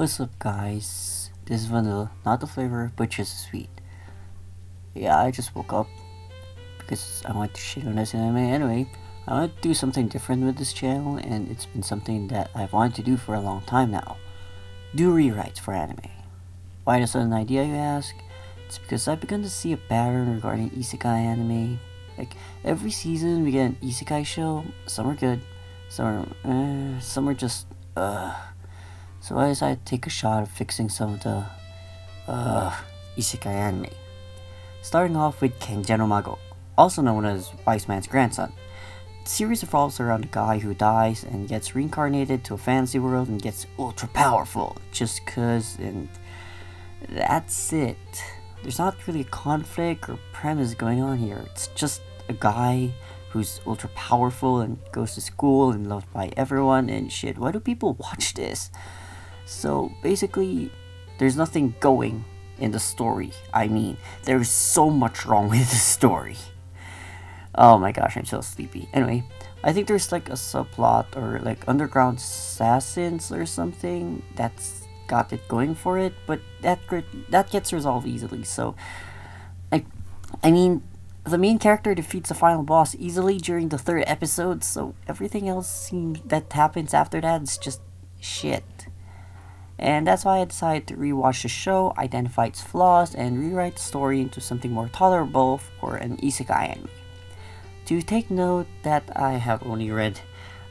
What's up, guys? This is vanilla, not the flavor, but just sweet. Yeah, I just woke up because I want to shit on this anime. Anyway, I want to do something different with this channel, and it's been something that I've wanted to do for a long time now. Do rewrites for anime. Why the sudden idea, you ask? It's because I've begun to see a pattern regarding isekai anime. Like, every season we get an isekai show. Some are good, some are just, So I decided to take a shot at fixing some of the isekai anime. Starting off with Kenja no Mago, also known as Wise Man's grandson. The series revolves around a guy who dies and gets reincarnated to a fantasy world and gets ultra powerful just cause, and that's it. There's not really a conflict or premise going on here. It's just a guy who's ultra powerful and goes to school and loved by everyone and shit. Why do people watch this? So basically, there's nothing going in the story. I mean, there's so much wrong with the story. Oh my gosh, I'm so sleepy. Anyway, I think there's like a subplot or like underground assassins or something that's got it going for it, but that gets resolved easily. So, I mean, the main character defeats the final boss easily during the third episode, so everything else that happens after that is just shit. And that's why I decided to rewatch the show, identify its flaws, and rewrite the story into something more tolerable for an isekai anime. To take note that I have only read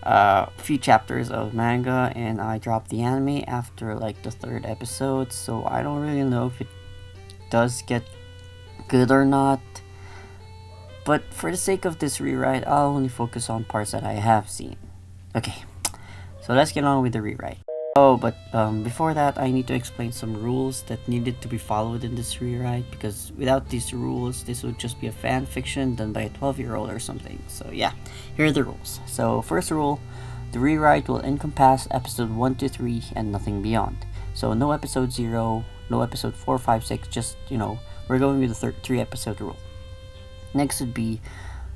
a few chapters of manga, and I dropped the anime after like the third episode, so I don't really know if it does get good or not. But for the sake of this rewrite, I'll only focus on parts that I have seen. Okay, so let's get on with the rewrite. Oh, but before that, I need to explain some rules that needed to be followed in this rewrite, because without these rules, this would just be a fan fiction done by a 12-year-old or something. So yeah, here are the rules. So first rule, the rewrite will encompass episode 1 to 3 and nothing beyond. So no episode 0, no episode 4, 5, 6, just, we're going with the 3-episode rule. Next would be,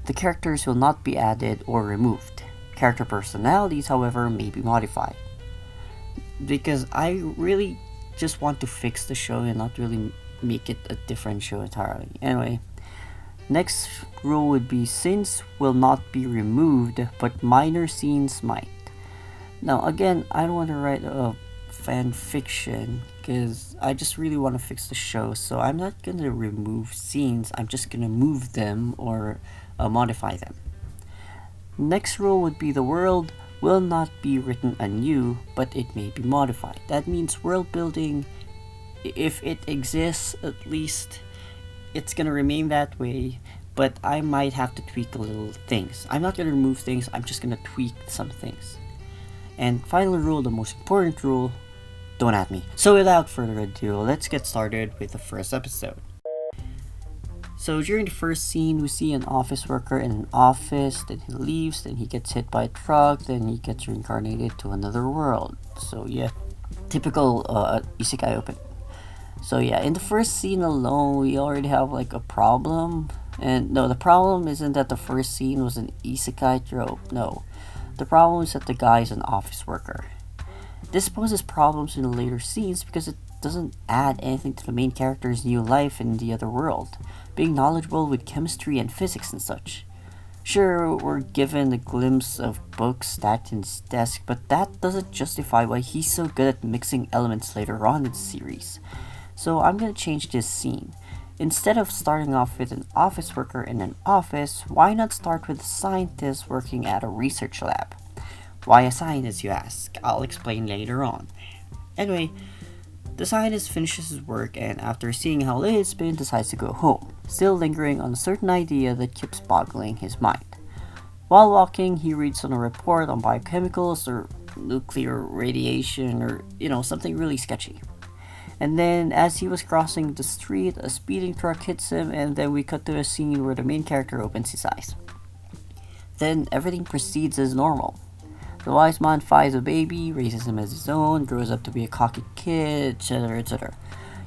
the characters will not be added or removed. Character personalities, however, may be modified. Because I really just want to fix the show and not really make it a different show entirely. Anyway, next rule would be, scenes will not be removed, but minor scenes might. Now again, I don't want to write a fan fiction because I just really want to fix the show, so I'm not going to remove scenes, I'm just going to move them or modify them. Next rule would be, the world will not be written anew, but it may be modified. That means world building, if it exists, at least it's gonna remain that way, but I might have to tweak a little things. I'm not gonna remove things, I'm just gonna tweak some things. And final rule, the most important rule, don't at me. So without further ado, let's get started with the first episode. So during the first scene, we see an office worker in an office, then he leaves, then he gets hit by a truck, then he gets reincarnated to another world. So yeah, typical isekai open. So yeah, in the first scene alone, we already have like a problem. And no, the problem isn't that the first scene was an isekai trope, no. The problem is that the guy is an office worker. This poses problems in the later scenes because it doesn't add anything to the main character's new life in the other world, being knowledgeable with chemistry and physics and such. Sure, we're given a glimpse of books stacked in his desk, but that doesn't justify why he's so good at mixing elements later on in the series. So I'm gonna change this scene. Instead of starting off with an office worker in an office, why not start with a scientist working at a research lab? Why a scientist, you ask? I'll explain later on. Anyway, the scientist finishes his work and after seeing how late it's been, decides to go home, still lingering on a certain idea that keeps boggling his mind. While walking, he reads on a report on biochemicals or nuclear radiation or, something really sketchy. And then as he was crossing the street, a speeding truck hits him, and then we cut to a scene where the main character opens his eyes. Then everything proceeds as normal. The wise man finds a baby, raises him as his own, grows up to be a cocky kid, etc., etc.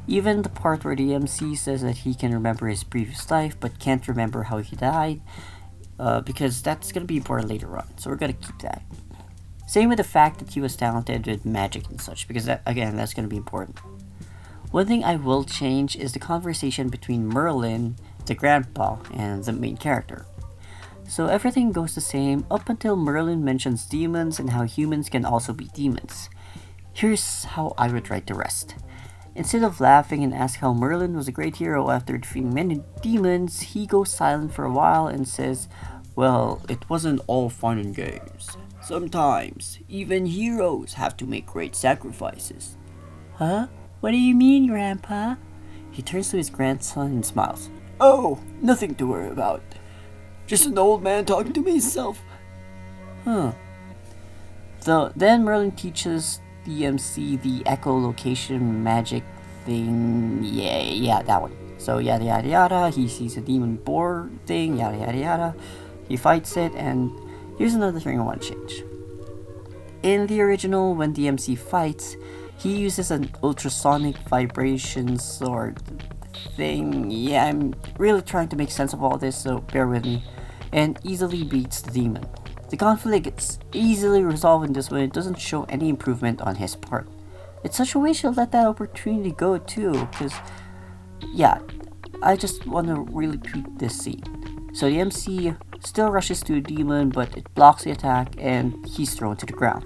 Even the part where the MC says that he can remember his previous life but can't remember how he died, because that's going to be important later on, so we're going to keep that. Same with the fact that he was talented with magic and such, because that, again, that's going to be important. One thing I will change is the conversation between Merlin, the grandpa, and the main character. So everything goes the same up until Merlin mentions demons and how humans can also be demons. Here's how I would write the rest. Instead of laughing and ask how Merlin was a great hero after defeating many demons, he goes silent for a while and says, "Well, it wasn't all fun and games. Sometimes, even heroes have to make great sacrifices." "Huh? What do you mean, Grandpa?" He turns to his grandson and smiles. "Oh, nothing to worry about. Just an old man talking to himself." Huh. So then Merlin teaches DMC the echolocation magic thing. Yeah, that one. So yada yada yada, he sees a demon boar thing, yada yada yada. He fights it, and here's another thing I want to change. In the original, when DMC fights, he uses an ultrasonic vibration sword thing. Yeah, I'm really trying to make sense of all this, so bear with me. And easily beats the demon. The conflict is easily resolved in this way. It doesn't show any improvement on his part. It's such a waste to let that opportunity go too, because, yeah, I just want to really tweak this scene. So the MC still rushes to a demon, but it blocks the attack, and he's thrown to the ground.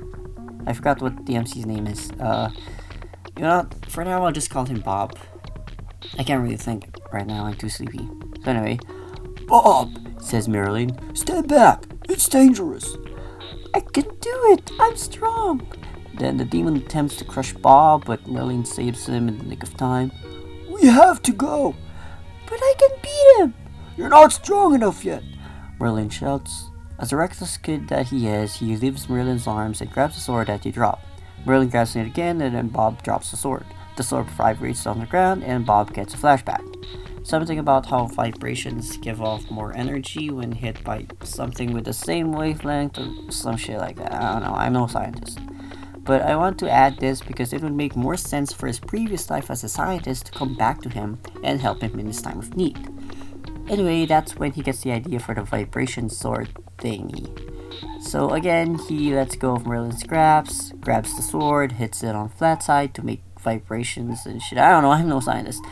I forgot what the MC's name is. You know, for now I'll just call him Bob. I can't really think right now, I'm too sleepy. So anyway, "Bob," says Merlin, "stand back, it's dangerous." "I can do it, I'm strong." Then the demon attempts to crush Bob, but Merlin saves him in the nick of time. "We have to go." "But I can beat him." "You're not strong enough yet," Merlin shouts. As a reckless kid that he is, he leaves Merlin's arms and grabs the sword that he dropped. Merlin grabs it again, and then Bob drops the sword. The sword vibrates on the ground, and Bob gets a flashback. Something about how vibrations give off more energy when hit by something with the same wavelength or some shit like that. I don't know, I'm no scientist. But I want to add this because it would make more sense for his previous life as a scientist to come back to him and help him in his time of need. Anyway, that's when he gets the idea for the vibration sword thingy. So again, he lets go of Merlin's grabs the sword, hits it on flat side to make vibrations and shit. I don't know, I'm no scientist.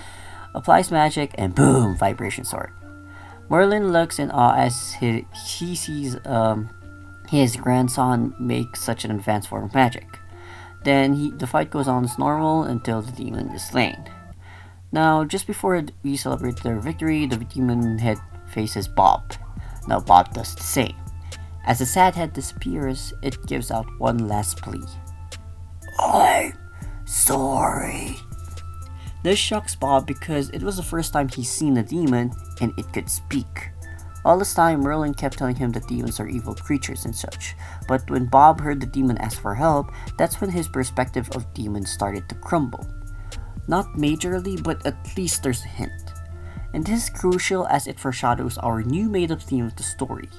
Applies magic, and boom, vibration sword. Merlin looks in awe as he sees his grandson make such an advanced form of magic. Then the fight goes on as normal until the demon is slain. Now, just before we celebrate their victory, the demon head faces Bob. Now Bob does the same. As the sad head disappears, it gives out one last plea. "I'm sorry." This shocks Bob because it was the first time he's seen a demon and it could speak. All this time, Merlin kept telling him that demons are evil creatures and such. But when Bob heard the demon ask for help, that's when his perspective of demons started to crumble. Not majorly, but at least there's a hint. And this is crucial as it foreshadows our new made-up theme of the story,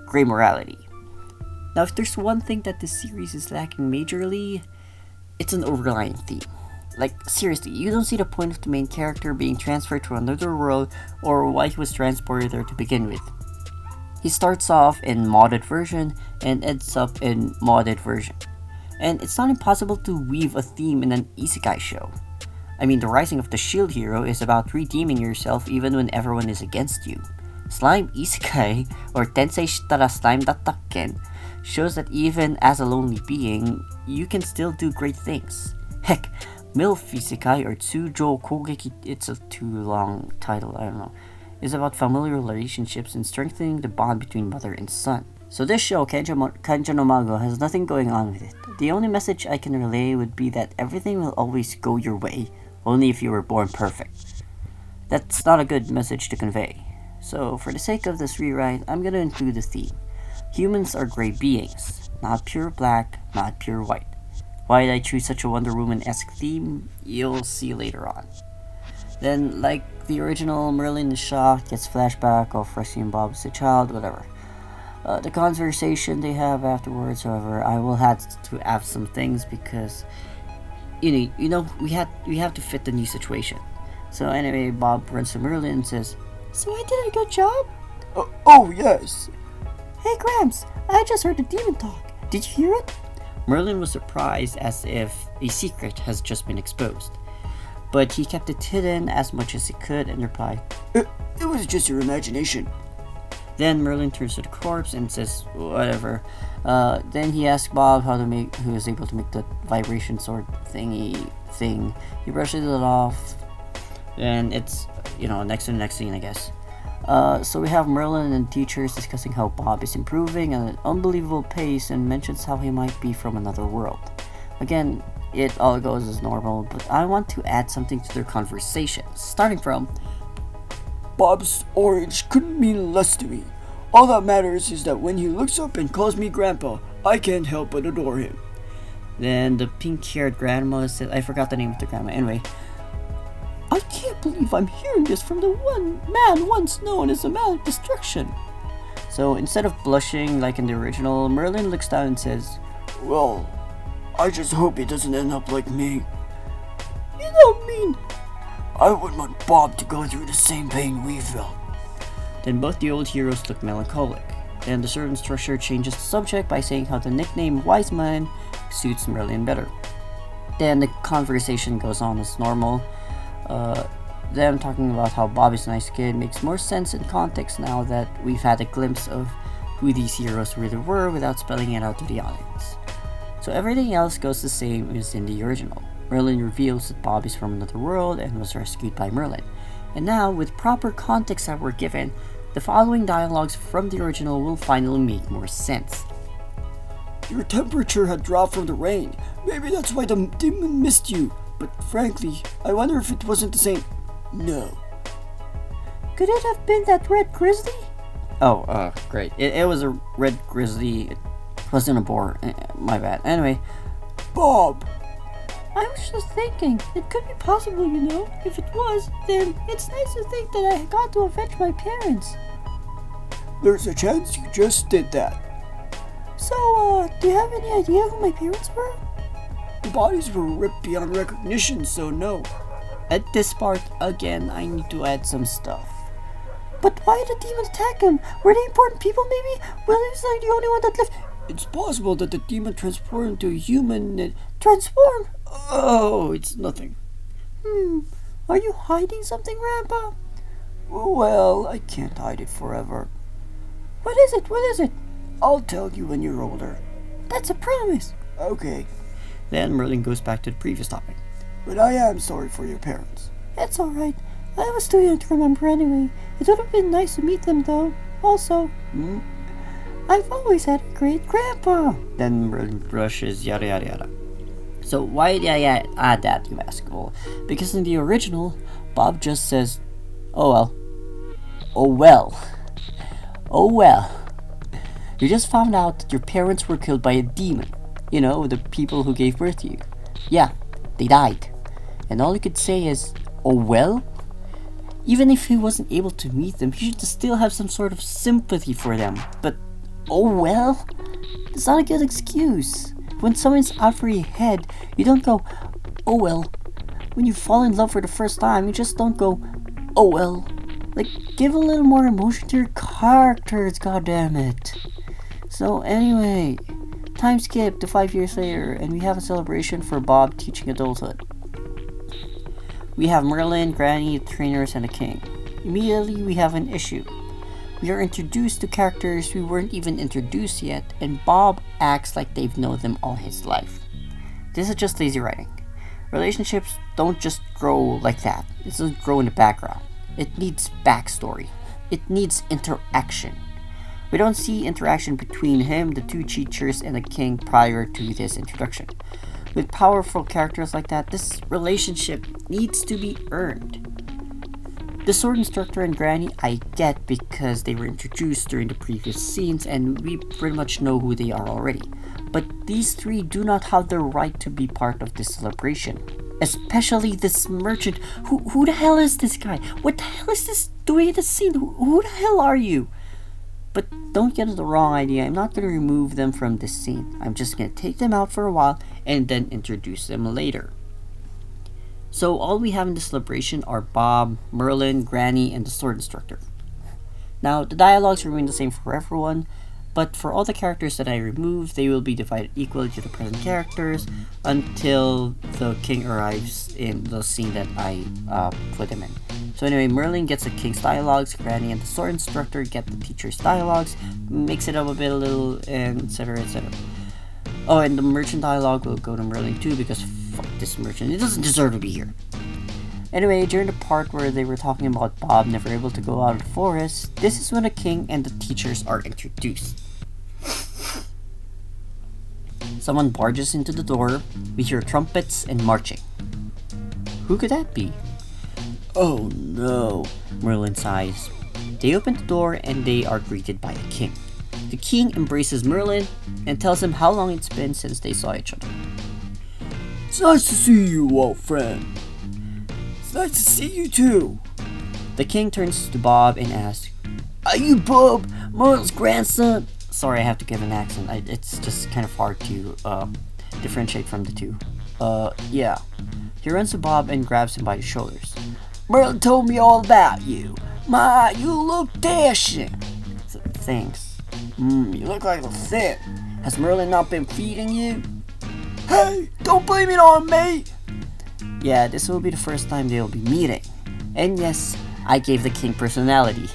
grey morality. Now, if there's one thing that this series is lacking majorly, it's an overlying theme. Like, seriously, you don't see the point of the main character being transferred to another world or why he was transported there to begin with. He starts off in modded version and ends up in modded version. And it's not impossible to weave a theme in an isekai show. I mean, the Rising of the Shield Hero is about redeeming yourself even when everyone is against you. Slime Isekai, or Tensei Shitara Slime Dattaken, shows that even as a lonely being, you can still do great things. Heck, MILF Isekai, or Tsujo Kogeki, it's a too long title, I don't know, is about familial relationships and strengthening the bond between mother and son. So this show, Kenja no Mago, has nothing going on with it. The only message I can relay would be that everything will always go your way, only if you were born perfect. That's not a good message to convey. So for the sake of this rewrite, I'm gonna include the theme. Humans are grey beings, not pure black, not pure white. Why did I choose such a Wonder Woman-esque theme? You'll see later on. Then, like the original, Merlin is shocked, gets flashback of rescuing Bob as a child, whatever. The conversation they have afterwards, however, I will have to add some things because, we have to fit the new situation. So anyway, Bob runs to Merlin and says, "So I did a good job?" Oh yes. "Hey Gramps, I just heard the demon talk. Did you hear it?" Merlin was surprised as if a secret has just been exposed, but he kept it hidden as much as he could and replied, It was just your imagination. Then Merlin turns to the corpse and says, whatever. Then he asks Bob who is able to make the vibration sword thing. He brushes it off, and it's, next to the next scene, I guess. So we have Merlin and teachers discussing how Bob is improving at an unbelievable pace and mentions how he might be from another world. Again, it all goes as normal, but I want to add something to their conversation, starting from, Bob's orange couldn't mean less to me. All that matters is that when he looks up and calls me Grandpa, I can't help but adore him. Then the pink-haired grandma said, I forgot the name of the grandma, anyway. I can't believe I'm hearing this from the one man once known as a man of destruction. So instead of blushing like in the original, Merlin looks down and says, Well, I just hope he doesn't end up like me. You don't mean... I wouldn't want Bob to go through the same pain we felt. Then both the old heroes look melancholic. Then the certain structure changes the subject by saying how the nickname Wise Man suits Merlin better. Then the conversation goes on as normal. Them talking about how Bob is a nice kid makes more sense in context now that we've had a glimpse of who these heroes really were without spelling it out to the audience. So everything else goes the same as in the original. Merlin reveals that Bob is from another world and was rescued by Merlin. And now, with proper context that we're given, the following dialogues from the original will finally make more sense. Your temperature had dropped from the rain. Maybe that's why the demon missed you. But frankly, I wonder if it wasn't the same... No. Could it have been that red grizzly? Oh, great. It was a red grizzly. It wasn't a boar. My bad. Anyway. Bob! I was just thinking, it could be possible, If it was, then it's nice to think that I got to avenge my parents. There's a chance you just did that. So, do you have any idea who my parents were? The bodies were ripped beyond recognition, so no. At this part, again, I need to add some stuff. But why did the demons attack him? Were they important people, maybe? Well, he's like the only one that lived. It's possible that the demon transformed into a human. Transformed? Oh, it's nothing. Are you hiding something, Grandpa? Well, I can't hide it forever. What is it? What is it? I'll tell you when you're older. That's a promise. Okay. Then Merlin goes back to the previous topic. But I am sorry for your parents. It's alright. I was too young to remember anyway. It would have been nice to meet them, though. Also, I've always had a great grandpa. Then Merlin brushes yada yada yada. So why did I add that, you ask? Well, because in the original, Bob just says, oh well. Oh well. Oh well. You just found out that your parents were killed by a demon. The people who gave birth to you. Yeah, they died. And all you could say is, oh well? Even if he wasn't able to meet them, he should still have some sort of sympathy for them. But, oh well? It's not a good excuse. When someone's out for your head, you don't go, oh well. When you fall in love for the first time, you just don't go, oh well. Like, give a little more emotion to your characters, goddammit. So anyway, time skip to 5 years later, and we have a celebration for Bob teaching adulthood. We have Merlin, Granny, the trainers, and the king. Immediately, we have an issue. We are introduced to characters we weren't even introduced yet, and Bob acts like they've known them all his life. This is just lazy writing. Relationships don't just grow like that. It doesn't grow in the background. It needs backstory. It needs interaction. We don't see interaction between him, the two teachers, and the king prior to this introduction. With powerful characters like that, this relationship needs to be earned. The sword instructor and Granny I get because they were introduced during the previous scenes and we pretty much know who they are already. But these three do not have the right to be part of this celebration. Especially this merchant. Who the hell is this guy? What the hell is this doing in the scene? Who the hell are you? But don't get the wrong idea. I'm not going to remove them from this scene. I'm just going to take them out for a while and then introduce them later. So all we have in the celebration are Bob, Merlin, Granny, and the sword instructor. Now, the dialogues remain the same for everyone, But for all the characters that I removed, they will be divided equally to the present characters until the king arrives in the scene that I put him in. So anyway, Merlin gets the king's dialogues, Granny and the sword instructor get the teacher's dialogues, mix it up a bit a little, and etc, etc. Oh, and the merchant dialogue will go to Merlin too, because fuck this merchant, he doesn't deserve to be here. Anyway, during the part where they were talking about Bob never able to go out of the forest, this is when the king and the teachers are introduced. Someone barges into the door, we hear trumpets and marching. Who could that be? Oh no, Merlin sighs. They open the door and they are greeted by the king. The king embraces Merlin and tells him how long it's been since they saw each other. It's nice to see you, old friend. It's nice to see you too. The king turns to Bob and asks, Are you Bob, Merlin's grandson? sorry, I have to give an accent. It's just kind of hard to differentiate from the two. Yeah. He runs to Bob and grabs him by the shoulders. Merlin told me all about you. My, you look dashing. Thanks. You look like a thin. Has Merlin not been feeding you? Hey, don't blame it on me. Yeah, this will be the first time they'll be meeting. And yes, I gave the king personality.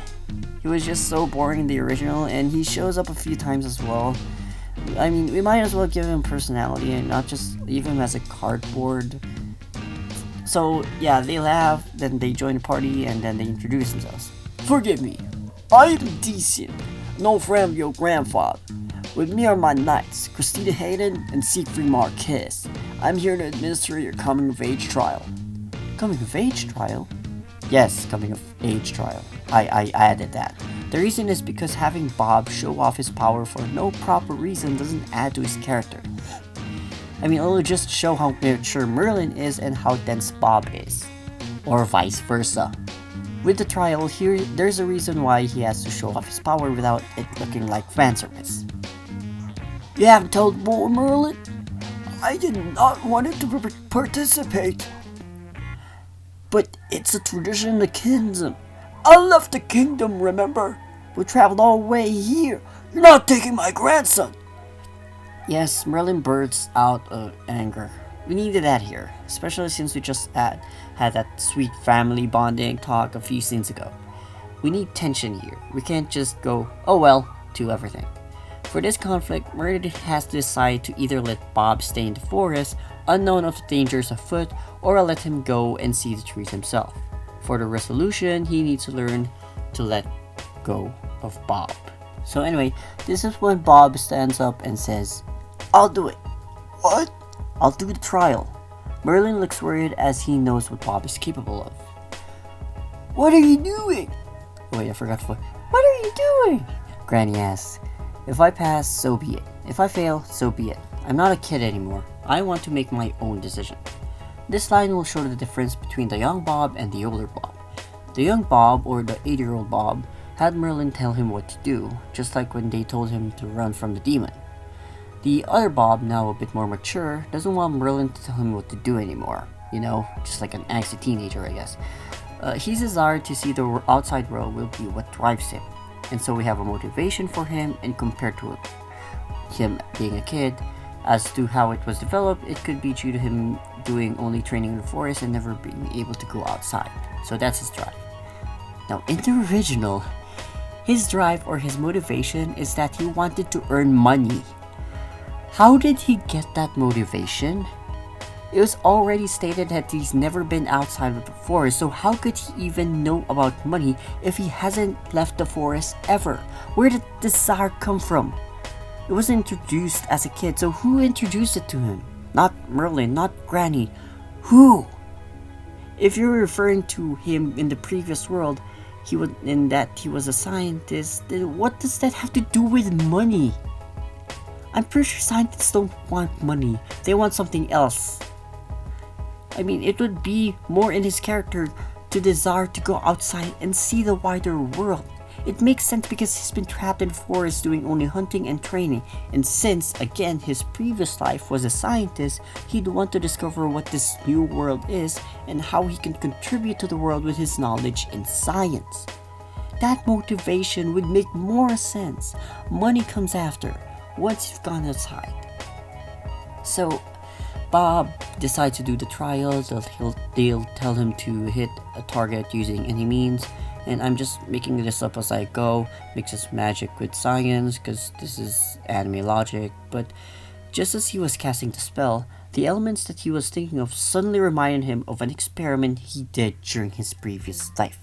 He was just so boring in the original, and he shows up a few times as well. I mean, we might as well give him personality and not just leave him as a cardboard. So, yeah, they laugh, then they join the party, and then they introduce themselves. Forgive me. I am decent. No friend of your grandfather. With me are my knights, Christina Hayden and Siegfried Marquez. I'm here to administer your coming of age trial. Coming of age trial? Yes, coming of age trial. I added that. The reason is because having Bob show off his power for no proper reason doesn't add to his character. I mean, it'll just show how mature Merlin is and how dense Bob is. Or vice versa. With the trial, here there's a reason why he has to show off his power without it looking like fan service. You haven't told more, Merlin? I did not want it to participate. But it's a tradition in the kingdom. I left the kingdom, remember? We traveled all the way here. You're not taking my grandson. Yes, Merlin bursts out of anger. We needed that here, especially since we just had that sweet family bonding talk a few scenes ago. We need tension here. We can't just go, oh well, to everything. For this conflict, Merlin has to decide to either let Bob stay in the forest, unknown of the dangers afoot, or let him go and see the trees himself. For the resolution, he needs to learn to let go of Bob. So anyway, this is when Bob stands up and says, I'll do it. What? I'll do the trial. Merlin looks worried as he knows what Bob is capable of. What are you doing? Oh wait, I forgot to. What are you doing? Granny asks. If I pass, so be it. If I fail, so be it. I'm not a kid anymore. I want to make my own decision. This line will show the difference between the young Bob and the older Bob. The young Bob, or the 8-year-old Bob, had Merlin tell him what to do, just like when they told him to run from the demon. The other Bob, now a bit more mature, doesn't want Merlin to tell him what to do anymore. You know, just like an angsty teenager, I guess. His desire to see the outside world will be what drives him. And so we have a motivation for him, and compared to him being a kid, as to how it was developed, it could be due to him doing only training in the forest and never being able to go outside. So that's his drive. Now in the original, his drive or his motivation is that he wanted to earn money. How did he get that motivation? It was already stated that he's never been outside of the forest, so how could he even know about money if he hasn't left the forest ever? Where did this desire come from? It was introduced as a kid, so who introduced it to him? Not Merlin, not Granny. Who? If you're referring to him in the previous world, he was a scientist, then what does that have to do with money? I'm pretty sure scientists don't want money. They want something else. I mean, it would be more in his character to desire to go outside and see the wider world. It makes sense because he's been trapped in the forest doing only hunting and training, and since, again, his previous life was a scientist, he'd want to discover what this new world is and how he can contribute to the world with his knowledge in science. that motivation would make more sense. Money comes after, once you've gone outside. So Bob decides to do the trials. They'll tell him to hit a target using any means. And I'm just making this up as I go, mixes magic with science, because this is anime logic. But just as he was casting the spell, the elements that he was thinking of suddenly reminded him of an experiment he did during his previous life.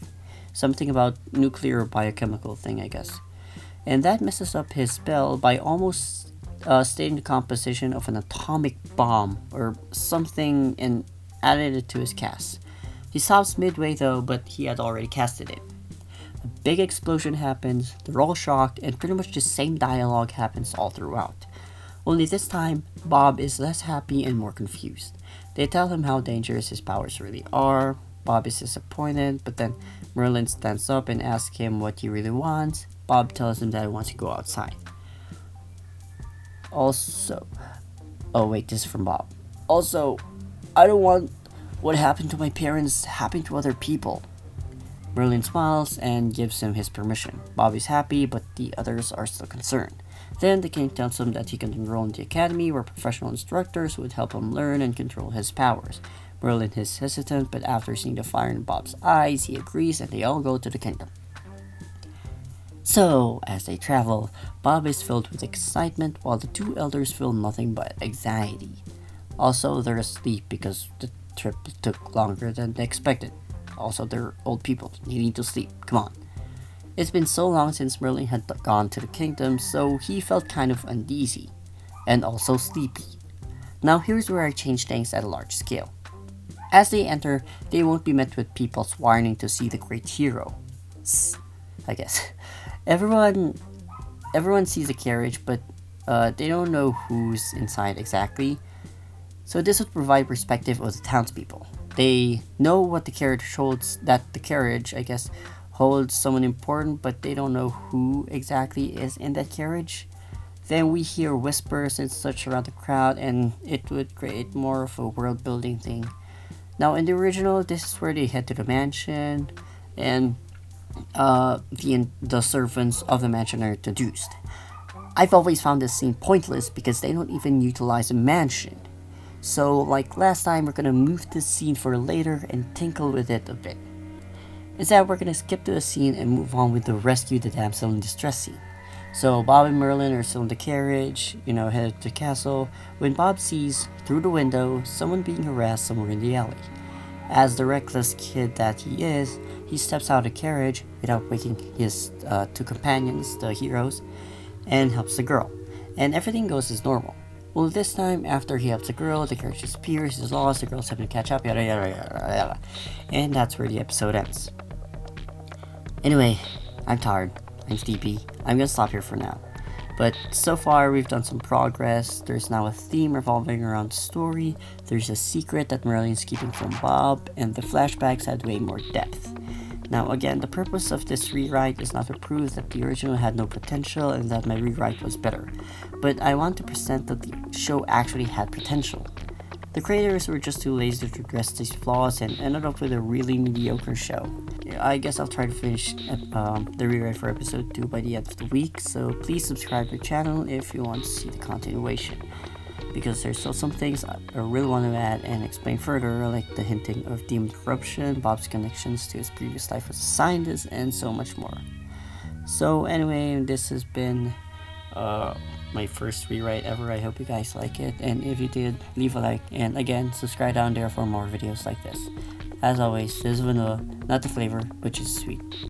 Something about nuclear or biochemical thing, I guess. And that messes up his spell by almost stating the composition of an atomic bomb or something and added it to his cast. He stops midway though, but he had already casted it. A big explosion happens, they're all shocked, and pretty much the same dialogue happens all throughout. Only this time, Bob is less happy and more confused. They tell him how dangerous his powers really are. Bob is disappointed, but then Merlin stands up and asks him what he really wants. Bob tells him that he wants to go outside. Also, oh wait, this is from Bob. Also, I don't want what happened to my parents happen to other people. Merlin smiles and gives him his permission. Bob is happy, but the others are still concerned. Then the king tells him that he can enroll in the academy where professional instructors would help him learn and control his powers. Merlin is hesitant, but after seeing the fire in Bob's eyes, he agrees and they all go to the kingdom. So, as they travel, Bob is filled with excitement while the two elders feel nothing but anxiety. Also, they're asleep because the trip took longer than they expected. Also, they're old people. They need to sleep. Come on. It's been so long since Merlin had gone to the kingdom, so he felt kind of uneasy. And also sleepy. Now here's where I change things at a large scale. As they enter, they won't be met with people swarming to see the great hero. I guess. Everyone sees the carriage, but they don't know who's inside exactly. So this would provide perspective of the townspeople. They know what the carriage holds, that the carriage, I guess, holds someone important, but they don't know who exactly is in that carriage. Then we hear whispers and such around the crowd, and it would create more of a world building thing. Now in the original, this is where they head to the mansion, and the servants of the mansion are introduced. I've always found this scene pointless because they don't even utilize a mansion. So, like last time, we're gonna move this scene for later and tinkle with it a bit. Instead, we're gonna skip to a scene and move on with the rescue the damsel in distress scene. So, Bob and Merlin are still in the carriage, headed to the castle, when Bob sees, through the window, someone being harassed somewhere in the alley. As the reckless kid that he is, he steps out of the carriage without waking his two companions, the heroes, and helps the girl. And everything goes as normal. Well, this time, after he helps the girl, the carriage disappears, he's lost, the girl's having to catch up, yada yada yada yada. And that's where the episode ends. Anyway, I'm tired, I'm sleepy, I'm gonna stop here for now. But so far, we've done some progress. There's now a theme revolving around the story, there's a secret that Merlin's keeping from Bob, and the flashbacks had way more depth. Now again, the purpose of this rewrite is not to prove that the original had no potential and that my rewrite was better, but I want to present that the show actually had potential. The creators were just too lazy to address these flaws and ended up with a really mediocre show. I guess I'll try to finish the rewrite for episode 2 by the end of the week, so please subscribe to the channel if you want to see the continuation. Because there's still some things I really want to add and explain further, like the hinting of demon corruption, Bob's connections to his previous life as a scientist, and so much more. So anyway, this has been my first rewrite ever. I hope you guys like it, and if you did, leave a like, and again, subscribe down there for more videos like this. As always, this is vanilla, not the flavor, but just sweet.